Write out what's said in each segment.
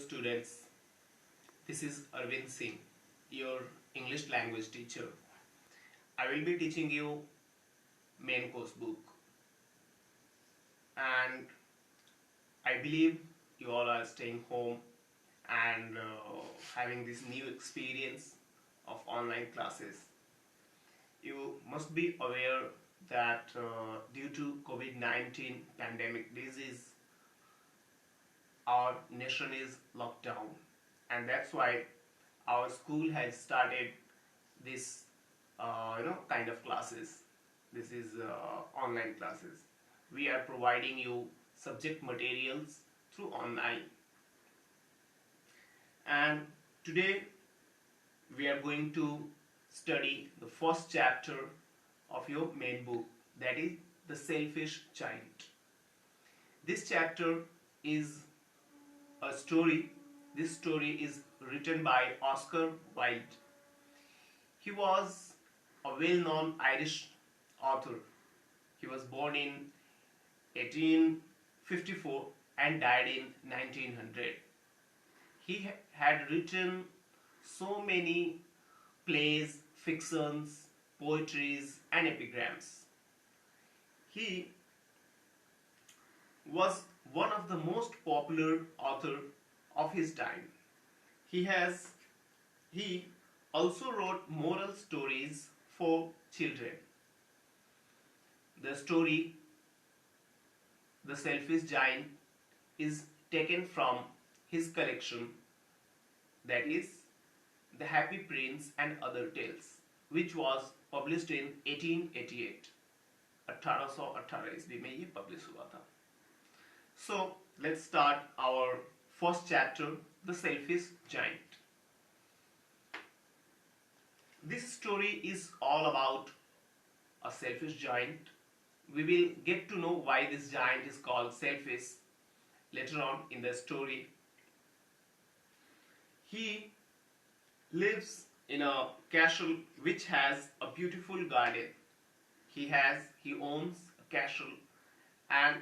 students, this is Arvind Singh, your English language teacher. I will be teaching you main course book, and I believe you all are staying home and having this new experience of online classes. You must be aware that due to COVID-19 pandemic disease, our nation is locked down, and that's why our school has started this kind of classes. This is online classes. We are providing you subject materials through online, and today we are going to study the first chapter of your main book, that is the selfish giant. This chapter is a story. This story is written by Oscar Wilde. He was a well-known Irish author. He was born in 1854 and died in 1900. He had written so many plays, fictions, poetries, and epigrams. He was one of the most popular author of his time. He also wrote moral stories for children. The story The Selfish Giant is taken from his collection, that is The Happy Prince and Other Tales, which was published in 1888. 1818 ईस्वी में ये publish हुआ था. So let's start our first chapter, The Selfish Giant. This story is all about a selfish giant. We will get to know why this giant is called selfish later on in the story. He lives in a castle which has a beautiful garden. He owns a castle, and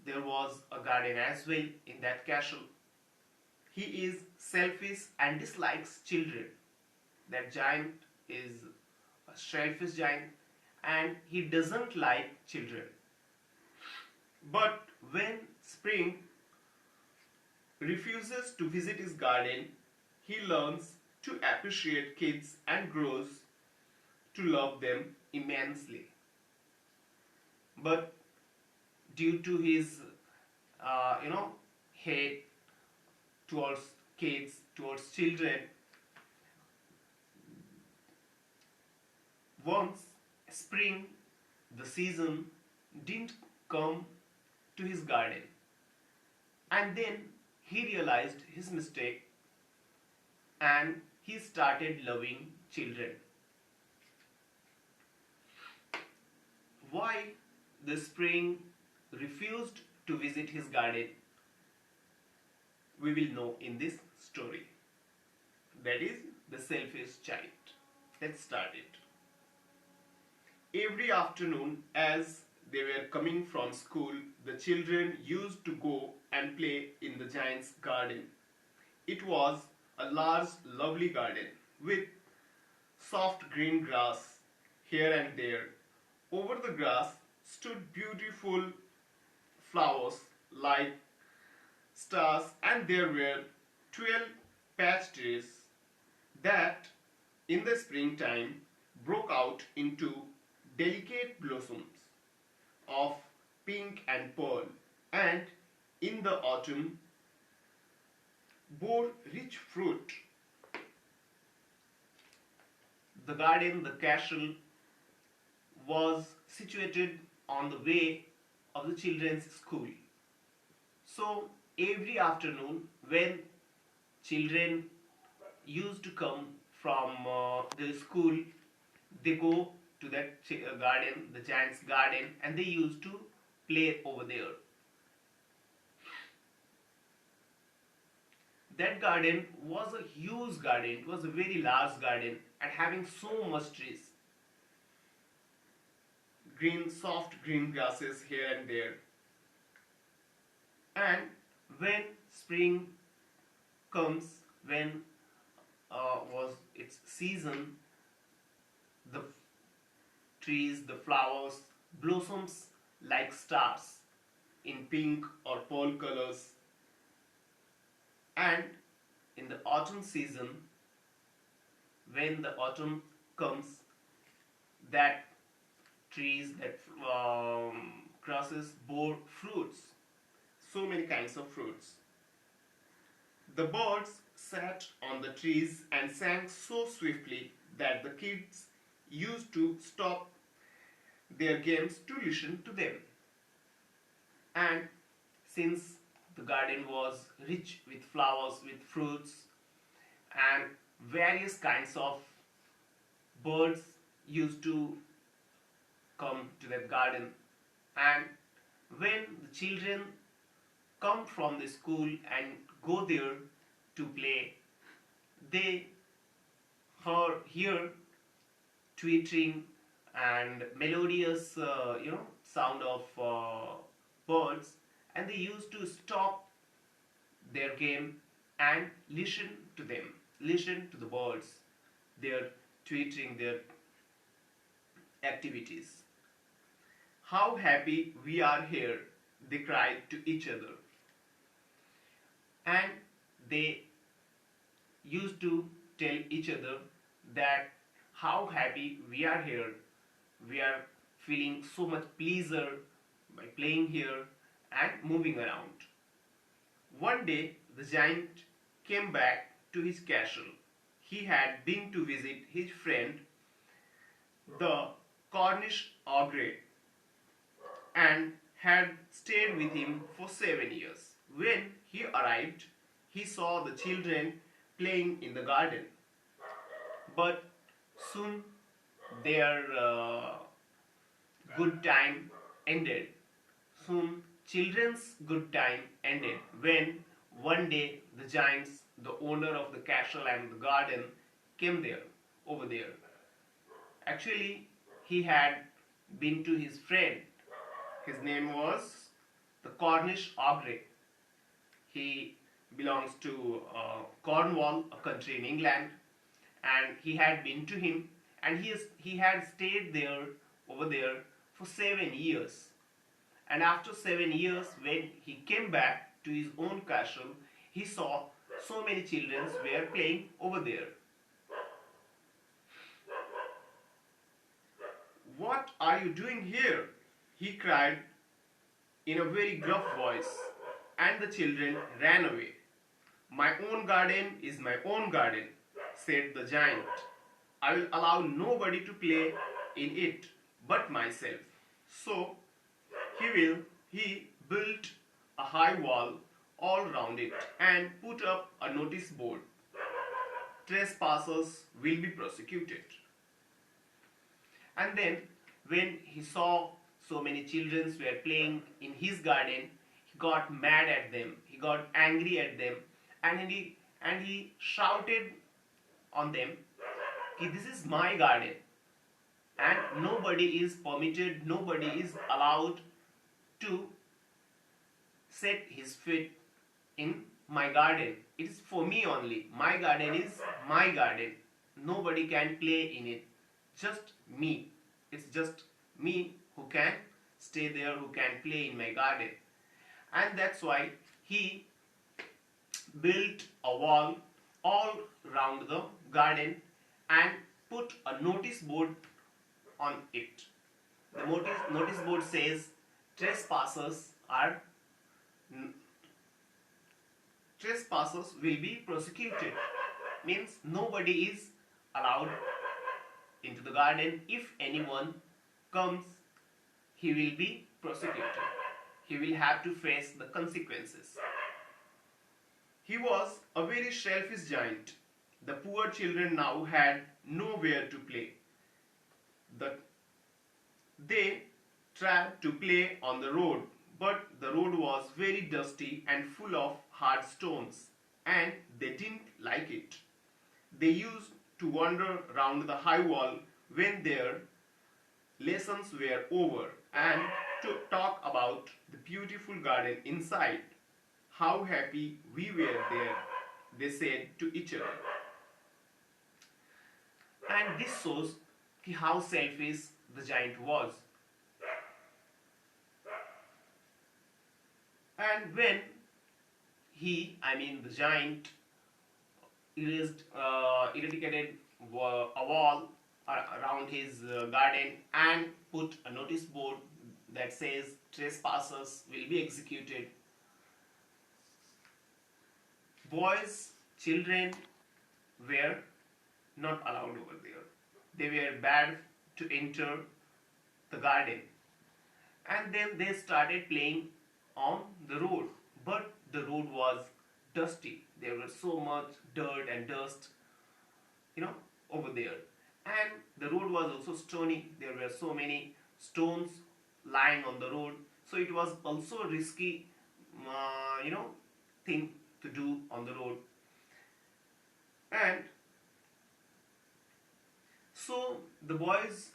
there was a garden as well in that castle. He is selfish and dislikes children. That giant is a selfish giant, and he doesn't like children. But when Spring refuses to visit his garden, he learns to appreciate kids and grows to love them immensely. But due to his hate towards kids, towards children, once spring, the season, didn't come to his garden, and then he realized his mistake and he started loving children. Why the Spring refused to visit his garden, we will know in this story. That is The Selfish Giant. Let's start it. Every afternoon, as they were coming from school, the children used to go and play in the giant's garden. It was a large, lovely garden with soft green grass here and there. Over the grass stood beautiful flowers like stars, and there were 12 patch trees that in the springtime broke out into delicate blossoms of pink and pearl, and in the autumn bore rich fruit. The garden, the castle, was situated on the way of the children's school. So every afternoon when children used to come from the school, they go to that garden, the giant's garden, and they used to play over there. That garden was a huge garden. It was a very large garden and having so much trees. Soft green grasses here and there. And when spring comes, when was its season, the trees, the flowers blossoms like stars in pink or pearl colors. And in the autumn season, when the autumn comes, that trees, that grasses bore fruits, so many kinds of fruits. The birds sat on the trees and sang so swiftly that the kids used to stop their games to listen to them. And since the garden was rich with flowers, with fruits, and various kinds of birds used to come to that garden, and when the children come from the school and go there to play, they hear twittering and melodious sound of birds, and they used to stop their game and listen to them, listen to the birds, their twittering, their activities. How happy we are here, they cried to each other. And they used to tell each other that how happy we are here, we are feeling so much pleasure by playing here and moving around. One day the giant came back to his castle. He had been to visit his friend, the Cornish Aubrey, and had stayed with him for 7 years. When he arrived, he saw the children playing in the garden. But soon their good time ended. Soon children's good time ended when one day the giants, the owner of the castle and the garden, came there, over there. Actually, he had been to his friend. His name was the Cornish Aubrey. He belongs to Cornwall, a country in England, and he had been to him, and he had stayed there, over there, for 7 years. And after 7 years, when he came back to his own castle, he saw so many children were playing over there. "What are you doing here?" he cried in a very gruff voice, and the children ran away. "My own garden is my own garden," said the giant. "I will allow nobody to play in it but myself." So he built a high wall all round it and put up a notice board. "Trespassers will be prosecuted." And then when he saw so many children were playing in his garden, he got mad at them, he got angry at them, and he shouted on them, "This is my garden, and nobody is permitted, nobody is allowed to set his foot in my garden. It is for me only. My garden is my garden. Nobody can play in it. Just me. It's just me who can stay there, who can play in my garden." And that's why he built a wall all round the garden and put a notice board on it. The notice board says, trespassers will be prosecuted. Means nobody is allowed into the garden. If anyone comes, he will be prosecuted. He will have to face the consequences. He was a very selfish giant. The poor children now had nowhere to play. They tried to play on the road, but the road was very dusty and full of hard stones, and they didn't like it. They used to wander round the high wall when their lessons were over and to talk about the beautiful garden inside. How happy we were there, they said to each other. And this shows how selfish the giant was. And when the giant eradicated a wall around his garden and put a notice board that says trespassers will be executed. Boys, children were not allowed over there. They were bad to enter the garden. And then they started playing on the road. But the road was dusty. There was so much dirt and dust, over there. And the road was also stony. There were so many stones lying on the road. So it was also a risky, thing to do on the road. And so the boys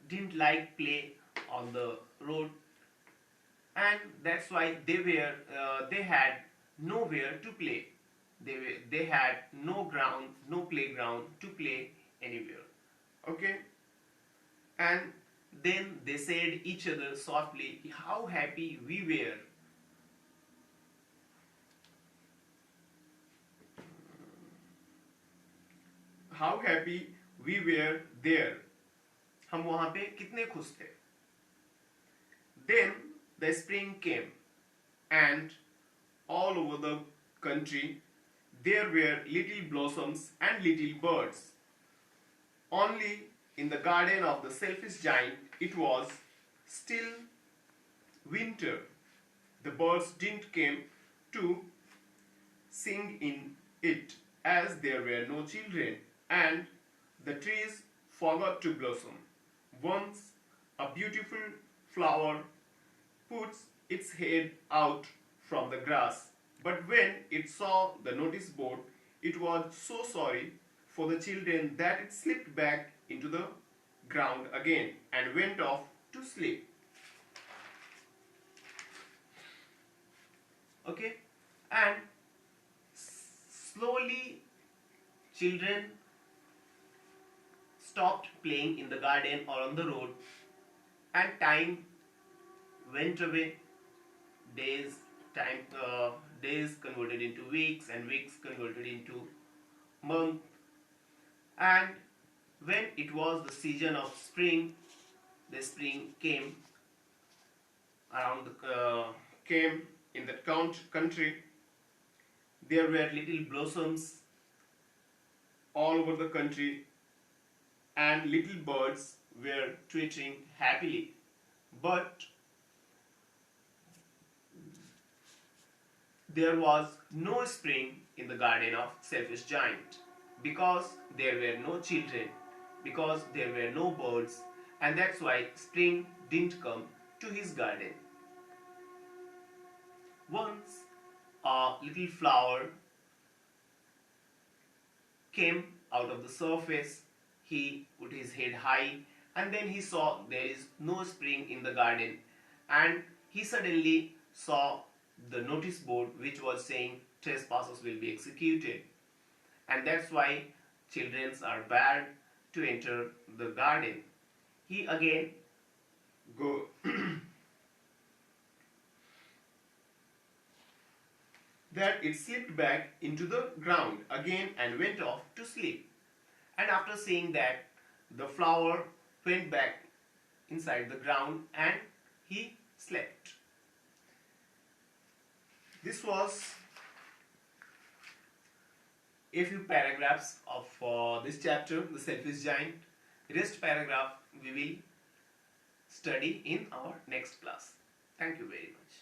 didn't like play on the road, and that's why they had nowhere to play. They had no playground to play anywhere. Okay, and then they said each other softly, how happy we were. How happy we were there. हम वहां पे कितने खुश थे. Then the spring came, and all over the country there were little blossoms and little birds. Only in the garden of the selfish giant it was still winter. The birds didn't come to sing in it, as there were no children, and the trees forgot to blossom. Once a beautiful flower puts its head out from the grass, but when it saw the notice board, it was so sorry for the children that it slipped back into the ground again and went off to sleep. Okay, and slowly children stopped playing in the garden or on the road, and time went away. Days converted into weeks, and weeks converted into months. And when it was the season of spring, the spring came came in the country. There were little blossoms all over the country, and little birds were twittering happily. But there was no spring in the garden of selfish giant, because there were no children, because there were no birds, and that's why spring didn't come to his garden. Once a little flower came out of the surface. He put his head high, and then he saw there is no spring in the garden, and he suddenly saw the notice board which was saying trespassers will be executed, and that's why children are bad to enter the garden. He again go that it slipped back into the ground again and went off to sleep. And after seeing that, the flower went back inside the ground and he slept. This was a few paragraphs of this chapter, The Selfish Giant. Rest paragraph we will study in our next class. Thank you very much.